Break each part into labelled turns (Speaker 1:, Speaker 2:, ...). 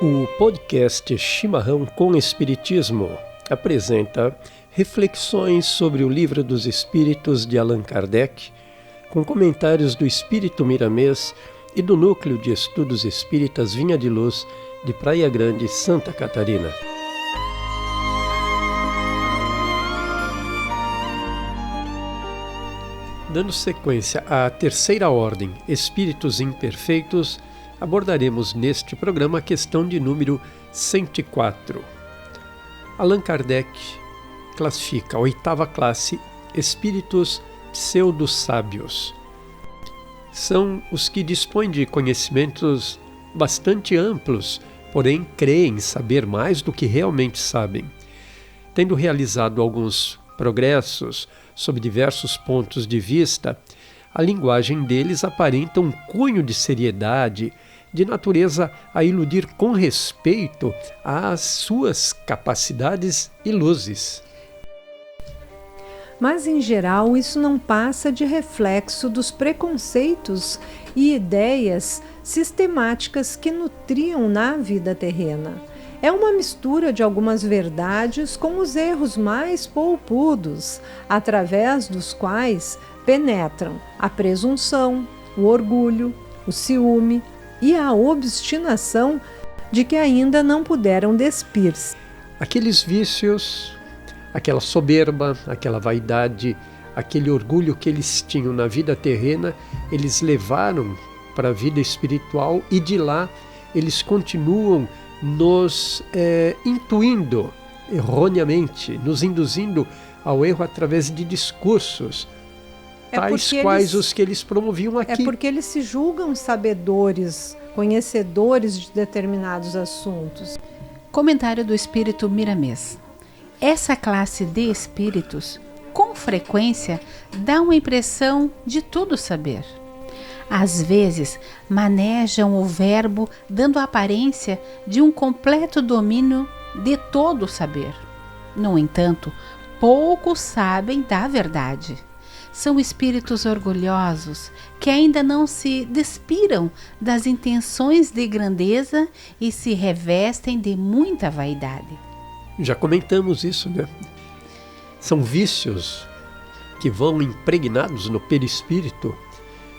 Speaker 1: O podcast Chimarrão com Espiritismo apresenta reflexões sobre o Livro dos Espíritos de Allan Kardec, com comentários do Espírito Miramês e do Núcleo de Estudos Espíritas Vinha de Luz, de Praia Grande, Santa Catarina. Dando sequência à terceira ordem, Espíritos Imperfeitos, abordaremos neste programa a questão de número 104. Allan Kardec classifica a oitava classe Espíritos Pseudo-Sábios. São os que dispõem de conhecimentos bastante amplos, porém creem saber mais do que realmente sabem. Tendo realizado alguns progressos sob diversos pontos de vista, a linguagem deles aparenta um cunho de seriedade, de natureza a iludir com respeito às suas capacidades e luzes.
Speaker 2: Mas, em geral, isso não passa de reflexo dos preconceitos e ideias sistemáticas que nutriam na vida terrena. É uma mistura de algumas verdades com os erros mais polpudos, através dos quais penetram a presunção, o orgulho, o ciúme e a obstinação de que ainda não puderam despir-se.
Speaker 1: Aqueles vícios, aquela soberba, aquela vaidade, aquele orgulho que eles tinham na vida terrena, eles levaram para a vida espiritual e de lá eles continuam nos intuindo erroneamente, nos induzindo ao erro através de discursos, tais quais os que eles promoviam aqui.
Speaker 2: É porque eles se julgam sabedores, conhecedores de determinados assuntos.
Speaker 3: Comentário do Espírito Miramês. Essa classe de espíritos, com frequência, dá uma impressão de tudo saber. Às vezes, manejam o verbo dando a aparência de um completo domínio de todo o saber. No entanto, poucos sabem da verdade. São espíritos orgulhosos que ainda não se despiram das intenções de grandeza e se revestem de muita vaidade.
Speaker 1: Já comentamos isso, né? São vícios que vão impregnados no perispírito,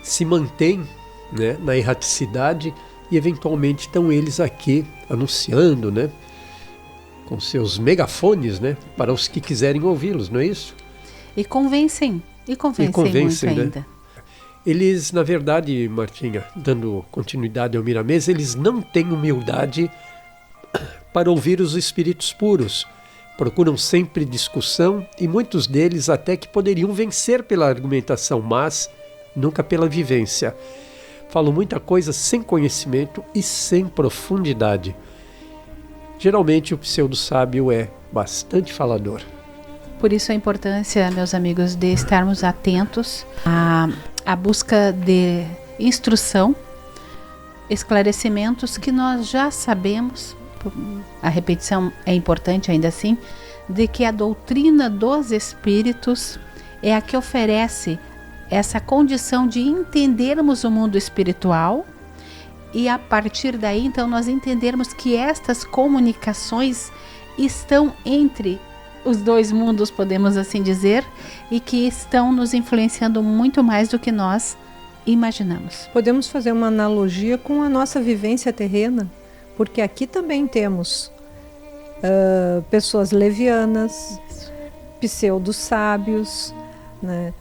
Speaker 1: se mantêm, né, na erraticidade e eventualmente estão eles aqui anunciando, né, com seus megafones, né, para os que quiserem ouvi-los, não é isso?
Speaker 3: E convencem muito ainda.
Speaker 1: Né? Eles, na verdade, Martinha, dando continuidade ao Miramês, eles não têm humildade para ouvir os espíritos puros. Procuram sempre discussão e muitos deles até que poderiam vencer pela argumentação, mas nunca pela vivência. Falam muita coisa sem conhecimento e sem profundidade. Geralmente o pseudo-sábio é bastante falador.
Speaker 3: Por isso a importância, meus amigos, de estarmos atentos à busca de instrução, esclarecimentos que nós já sabemos. A repetição é importante ainda assim, de que a doutrina dos espíritos é a que oferece essa condição de entendermos o mundo espiritual e a partir daí então nós entendermos que estas comunicações estão entre os dois mundos, podemos assim dizer, e que estão nos influenciando muito mais do que nós imaginamos.
Speaker 2: Podemos fazer uma analogia com a nossa vivência terrena, porque aqui também temos pessoas levianas, pseudo-sábios, né?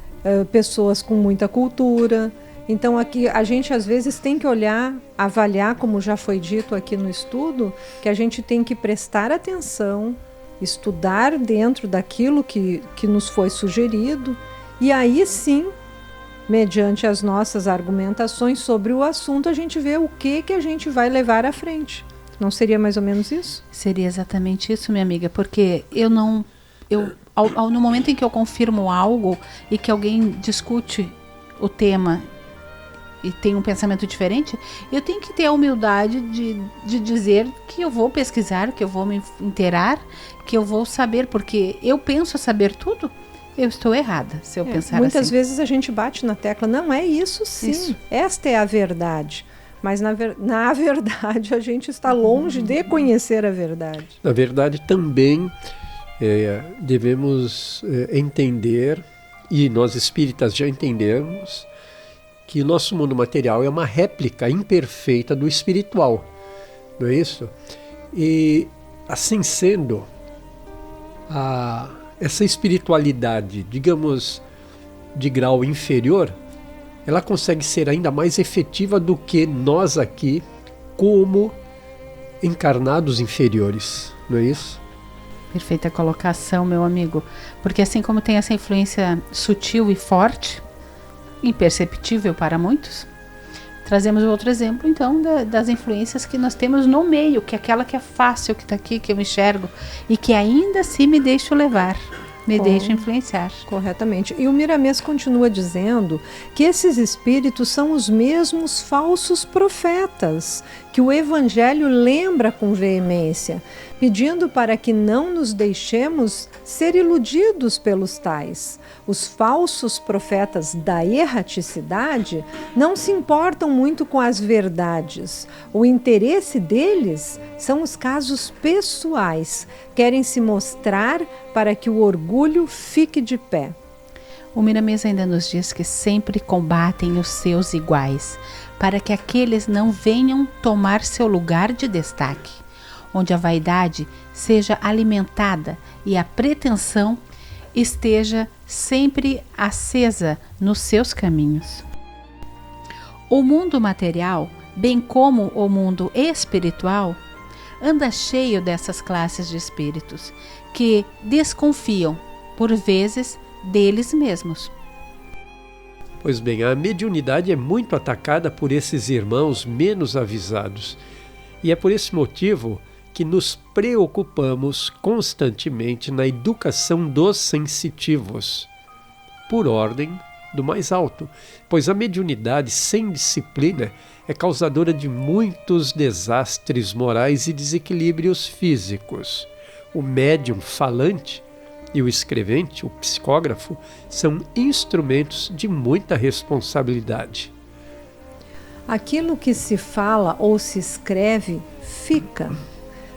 Speaker 2: Pessoas com muita cultura. Então aqui a gente às vezes tem que olhar, avaliar, como já foi dito aqui no estudo, que a gente tem que prestar atenção, estudar dentro daquilo que nos foi sugerido e aí sim, mediante as nossas argumentações sobre o assunto, a gente vê o que a gente vai levar à frente. Não seria mais ou menos isso?
Speaker 3: Seria exatamente isso, minha amiga, porque no momento em que eu confirmo algo e que alguém discute o tema e tem um pensamento diferente, eu tenho que ter a humildade de dizer que eu vou pesquisar, que eu vou me inteirar, que eu vou saber, porque eu penso saber tudo, eu estou errada se eu pensar
Speaker 2: muitas
Speaker 3: assim.
Speaker 2: Vezes a gente bate na tecla, não é isso sim, esta é a verdade. Mas na verdade a gente está longe de conhecer a verdade.
Speaker 1: Na verdade também devemos entender, e nós espíritas já entendemos, que o nosso mundo material é uma réplica imperfeita do espiritual, não é isso? E assim sendo, essa espiritualidade, digamos, de grau inferior, ela consegue ser ainda mais efetiva do que nós aqui, como encarnados inferiores, não é isso?
Speaker 3: Perfeita colocação, meu amigo. Porque assim como tem essa influência sutil e forte, imperceptível para muitos, trazemos outro exemplo, então, das influências que nós temos no meio, que é aquela que é fácil, que está aqui, que eu enxergo, e que ainda assim me deixo levar, me deixo influenciar.
Speaker 2: Corretamente. E o Miramês continua dizendo que esses espíritos são os mesmos falsos profetas, que o Evangelho lembra com veemência, pedindo para que não nos deixemos ser iludidos pelos tais. Os falsos profetas da erraticidade não se importam muito com as verdades. O interesse deles são os casos pessoais. Querem se mostrar para que o orgulho fique de pé.
Speaker 3: O Miramês ainda nos diz que sempre combatem os seus iguais, para que aqueles não venham tomar seu lugar de destaque, onde a vaidade seja alimentada e a pretensão esteja sempre acesa nos seus caminhos. O mundo material, bem como o mundo espiritual, anda cheio dessas classes de espíritos que desconfiam, por vezes, deles mesmos.
Speaker 1: Pois bem, a mediunidade é muito atacada por esses irmãos menos avisados. E é por esse motivo que nos preocupamos constantemente na educação dos sensitivos, por ordem do mais alto, pois a mediunidade sem disciplina é causadora de muitos desastres morais e desequilíbrios físicos. O médium falante e o escrevente, o psicógrafo, são instrumentos de muita responsabilidade.
Speaker 2: Aquilo que se fala ou se escreve fica.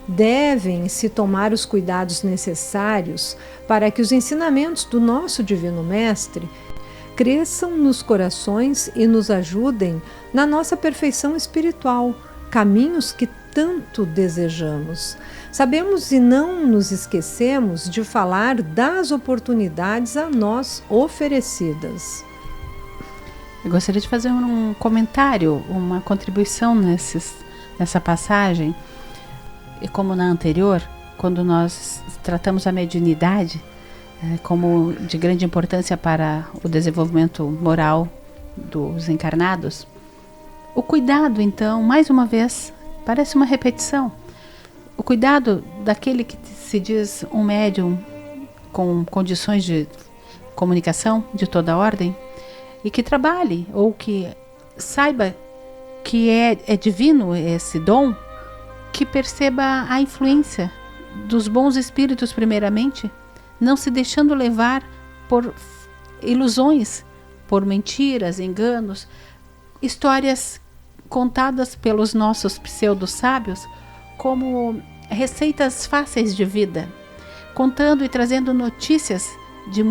Speaker 2: Devem-se tomar os cuidados necessários para que os ensinamentos do nosso Divino Mestre cresçam nos corações e nos ajudem na nossa perfeição espiritual, caminhos que tanto desejamos. Sabemos e não nos esquecemos de falar das oportunidades a nós oferecidas.
Speaker 3: Eu gostaria de fazer um comentário, uma contribuição nessa passagem. E como na anterior, quando nós tratamos a mediunidade como de grande importância para o desenvolvimento moral dos encarnados, o cuidado, então, mais uma vez, parece uma repetição. O cuidado daquele que se diz um médium com condições de comunicação de toda ordem e que trabalhe ou que saiba que é divino esse dom, que perceba a influência dos bons espíritos primeiramente, não se deixando levar por ilusões, por mentiras, enganos, histórias contadas pelos nossos pseudo-sábios como receitas fáceis de vida, contando e trazendo notícias de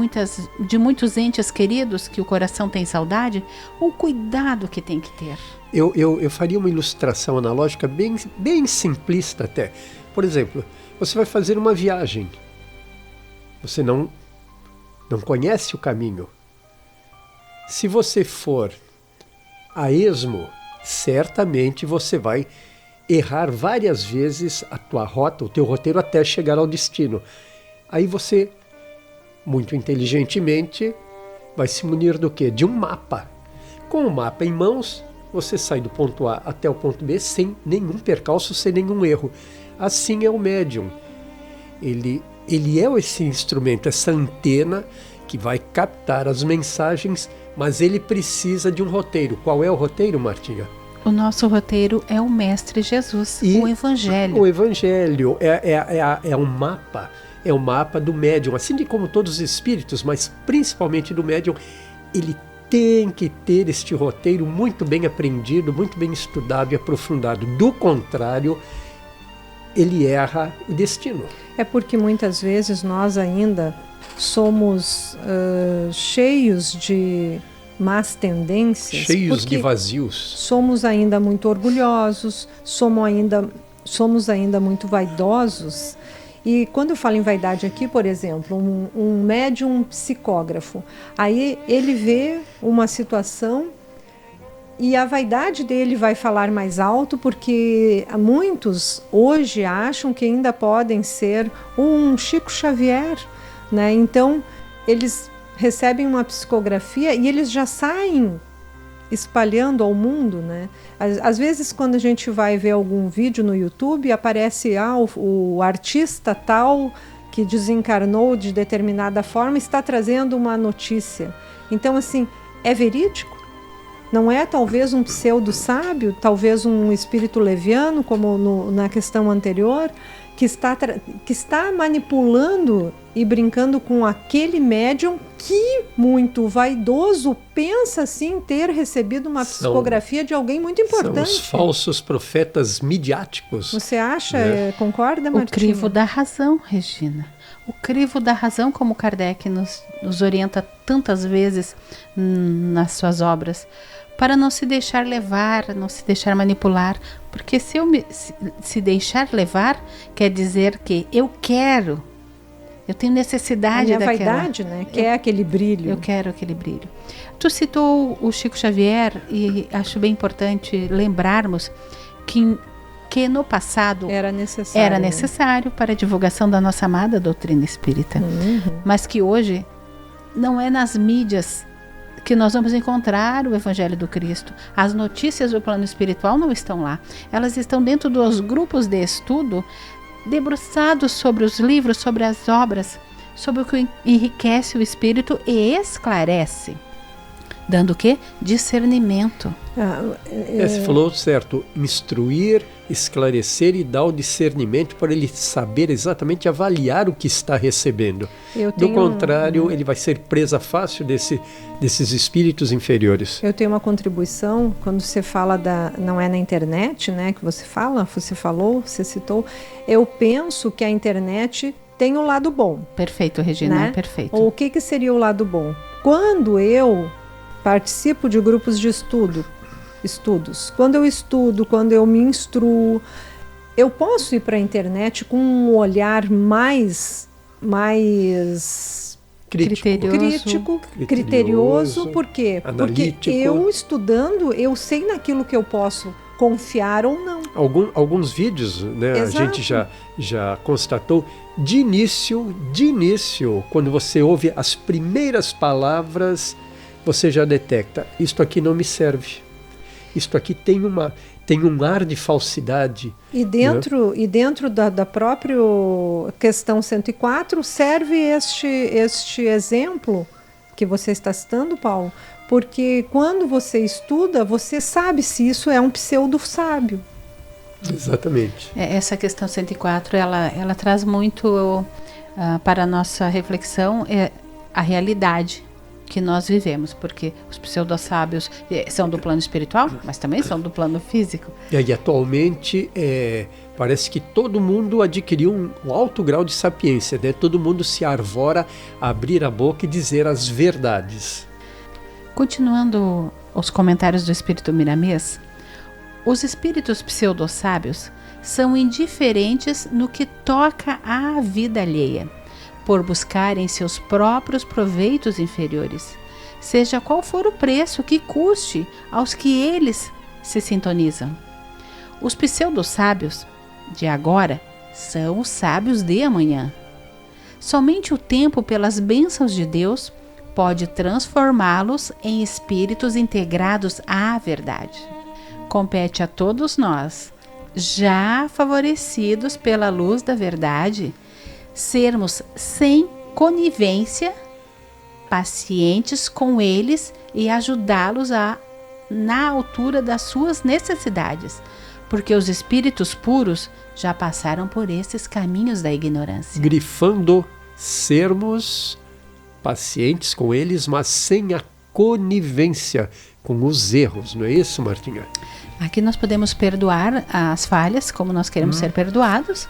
Speaker 3: muitos entes queridos que o coração tem saudade, o cuidado que tem que ter.
Speaker 1: Eu faria uma ilustração analógica bem simplista até. Por exemplo, você vai fazer uma viagem. Você não conhece o caminho. Se você for a esmo, certamente você vai errar várias vezes a tua rota, o teu roteiro até chegar ao destino. Aí você, muito inteligentemente, vai se munir do quê? De um mapa. Com o mapa em mãos, você sai do ponto A até o ponto B sem nenhum percalço, sem nenhum erro. Assim é o médium. Ele é esse instrumento, essa antena que vai captar as mensagens, mas ele precisa de um roteiro. Qual é o roteiro, Martinha?
Speaker 3: O nosso roteiro é o Mestre Jesus, o Evangelho.
Speaker 1: O Evangelho é um mapa. É o mapa do médium, assim como todos os espíritos, mas principalmente do médium. Ele tem que ter este roteiro muito bem aprendido, muito bem estudado e aprofundado. Do contrário, ele erra o destino.
Speaker 2: É porque muitas vezes nós ainda somos cheios de más tendências.
Speaker 1: Cheios de vazios.
Speaker 2: Somos ainda muito orgulhosos, somos ainda muito vaidosos. E quando eu falo em vaidade aqui, por exemplo, um médium psicógrafo, aí ele vê uma situação e a vaidade dele vai falar mais alto, porque muitos hoje acham que ainda podem ser um Chico Xavier, né? Então, eles recebem uma psicografia e eles já saem espalhando ao mundo, né? Às vezes, quando a gente vai ver algum vídeo no YouTube, aparece o artista tal que desencarnou de determinada forma está trazendo uma notícia. Então, assim, é verídico? Não é talvez um pseudo-sábio, talvez um espírito leviano, como na questão anterior, que está manipulando e brincando com aquele médium que, muito vaidoso, pensa sim ter recebido uma psicografia de alguém muito importante.
Speaker 1: São os falsos profetas midiáticos.
Speaker 2: Você acha, concorda, Martina?
Speaker 3: O crivo da razão, Regina. O crivo da razão, como Kardec nos orienta tantas vezes nas suas obras, para não se deixar levar, não se deixar manipular. Porque se deixar levar, quer dizer que eu tenho necessidade daquela...
Speaker 2: A vaidade, né? Quer aquele brilho.
Speaker 3: Eu quero aquele brilho. Tu citou o Chico Xavier e acho bem importante lembrarmos que no passado era necessário para a divulgação da nossa amada doutrina espírita. Mas que hoje não é nas mídias que nós vamos encontrar o Evangelho do Cristo. As notícias do plano espiritual não estão lá. Elas estão dentro dos grupos de estudo, debruçados sobre os livros, sobre as obras, sobre o que enriquece o espírito e esclarece. Dando o quê? Discernimento.
Speaker 1: Você falou certo. Instruir, esclarecer e dar o discernimento para ele saber exatamente avaliar o que está recebendo. Do contrário, ele vai ser presa fácil desses espíritos inferiores.
Speaker 2: Eu tenho uma contribuição, quando você fala não é na internet, né, que você falou, você citou. Eu penso que a internet tem o lado bom.
Speaker 3: Perfeito, Regina,
Speaker 2: né?
Speaker 3: Perfeito.
Speaker 2: O que seria o lado bom? Quando eu participo de grupos de estudos. Quando eu estudo, quando eu me instruo, eu posso ir para a internet com um olhar mais criterioso. Por quê?
Speaker 1: Analítico.
Speaker 2: Porque eu estudando, eu sei naquilo que eu posso confiar ou não.
Speaker 1: Alguns vídeos, né, a gente já constatou, de início, quando você ouve as primeiras palavras, você já detecta, isto aqui não me serve. Isto aqui tem um ar de falsidade.
Speaker 2: E dentro da própria questão 104 serve este exemplo que você está citando, Paulo, porque quando você estuda, você sabe se isso é um pseudo-sábio.
Speaker 1: Exatamente.
Speaker 3: Essa questão 104, ela traz muito para a nossa reflexão a realidade que nós vivemos, porque os pseudo-sábios são do plano espiritual, mas também são do plano físico.
Speaker 1: E aí, atualmente, parece que todo mundo adquiriu um alto grau de sapiência, né? Todo mundo se arvora a abrir a boca e dizer as verdades.
Speaker 3: Continuando os comentários do Espírito Miramês, os espíritos pseudo-sábios são indiferentes no que toca à vida alheia, por buscarem seus próprios proveitos inferiores, seja qual for o preço que custe aos que eles se sintonizam. Os pseudo-sábios de agora são os sábios de amanhã. Somente o tempo, pelas bênçãos de Deus, pode transformá-los em espíritos integrados à verdade. Compete a todos nós, já favorecidos pela luz da verdade, sermos sem conivência, pacientes com eles e ajudá-los na altura das suas necessidades, porque os espíritos puros já passaram por esses caminhos da ignorância.
Speaker 1: Grifando sermos pacientes com eles, mas sem a conivência com os erros, não é isso, Martinha?
Speaker 3: Aqui nós podemos perdoar as falhas, como nós queremos ser perdoados,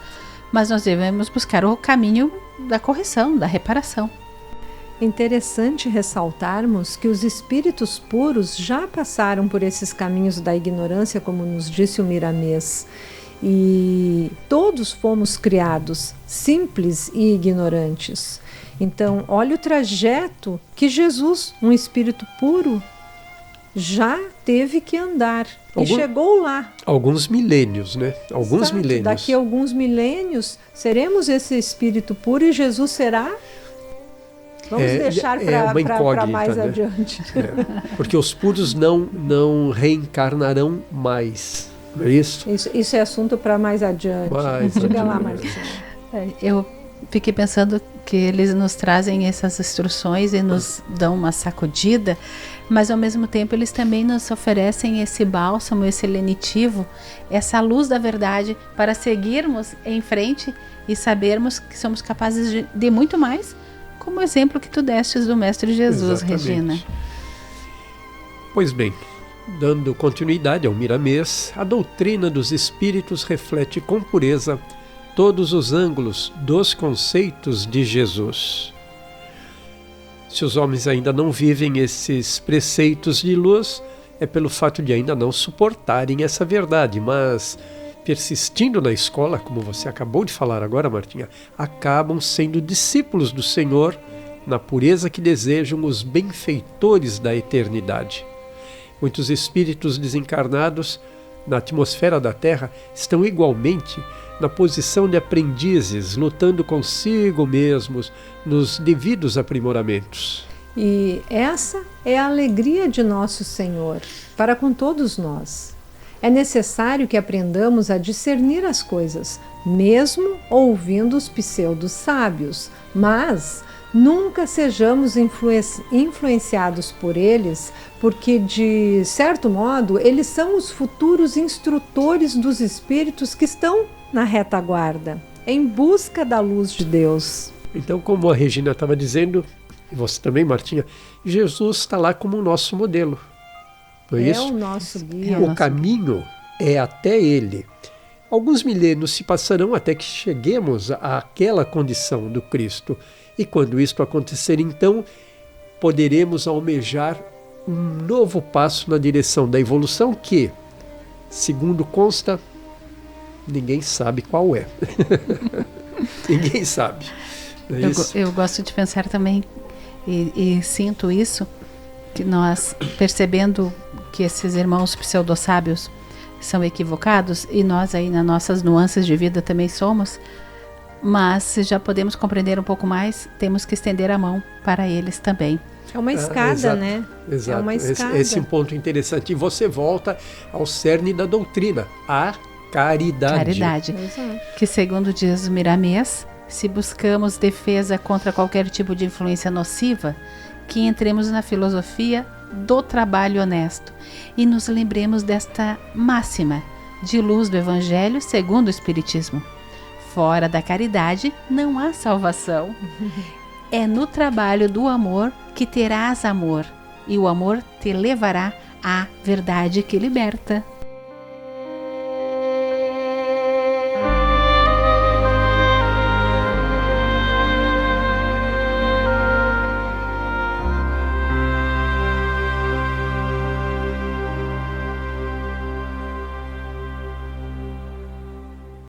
Speaker 3: mas nós devemos buscar o caminho da correção, da reparação.
Speaker 2: É interessante ressaltarmos que os espíritos puros já passaram por esses caminhos da ignorância, como nos disse o Miramês, e todos fomos criados simples e ignorantes. Então, olha o trajeto que Jesus, um espírito puro, já teve que andar e chegou lá.
Speaker 1: Alguns milênios, né? Alguns
Speaker 2: Exato.
Speaker 1: milênios.
Speaker 2: Daqui a alguns milênios seremos esse espírito puro e Jesus será? Vamos deixar para mais adiante.
Speaker 1: Porque os puros não reencarnarão mais. Não é isso?
Speaker 2: Isso é assunto para mais adiante. Diga lá, Martinha.
Speaker 3: Eu fiquei pensando que eles nos trazem essas instruções e nos dão uma sacudida, mas ao mesmo tempo eles também nos oferecem esse bálsamo, esse lenitivo, essa luz da verdade para seguirmos em frente e sabermos que somos capazes de muito mais, como o exemplo que tu destes do Mestre Jesus. Exatamente. Regina.
Speaker 1: Pois bem, dando continuidade ao Miramês, a doutrina dos espíritos reflete com pureza todos os ângulos dos conceitos de Jesus. Se os homens ainda não vivem esses preceitos de luz, é pelo fato de ainda não suportarem essa verdade, mas persistindo na escola, como você acabou de falar agora, Martinha, acabam sendo discípulos do Senhor na pureza que desejam os benfeitores da eternidade. Muitos espíritos desencarnados na atmosfera da Terra estão igualmente na posição de aprendizes, lutando consigo mesmos nos devidos aprimoramentos.
Speaker 2: E essa é a alegria de nosso Senhor para com todos nós. É necessário que aprendamos a discernir as coisas, mesmo ouvindo os pseudos sábios, mas nunca sejamos influenciados por eles, porque, de certo modo, eles são os futuros instrutores dos espíritos que estão na retaguarda, em busca da luz de Deus.
Speaker 1: Então, como a Regina estava dizendo, e você também, Martinha, Jesus está lá como o nosso modelo. Não é isso?
Speaker 2: O nosso guia.
Speaker 1: O caminho é até Ele. Alguns milênios se passarão até que cheguemos àquela condição do Cristo. E quando isto acontecer, então, poderemos almejar um novo passo na direção da evolução que, segundo consta, ninguém sabe qual é. Ninguém sabe.
Speaker 3: Eu gosto de pensar também, e sinto isso, que nós, percebendo que esses irmãos pseudo-sábios são equivocados, e nós aí nas nossas nuances de vida também somos, mas se já podemos compreender um pouco mais, temos que estender a mão para eles também.
Speaker 2: É uma escada,
Speaker 1: exato,
Speaker 2: né?
Speaker 1: Exato.
Speaker 2: É uma escada.
Speaker 1: Esse é um ponto interessante. E você volta ao cerne da doutrina, a caridade.
Speaker 3: Caridade.
Speaker 2: Exato.
Speaker 3: Que, segundo diz o Miramês, se buscamos defesa contra qualquer tipo de influência nociva, que entremos na filosofia do trabalho honesto e nos lembremos desta máxima de luz do Evangelho segundo o Espiritismo. Fora da caridade não há salvação. É no trabalho do amor que terás amor, e o amor te levará à verdade que liberta.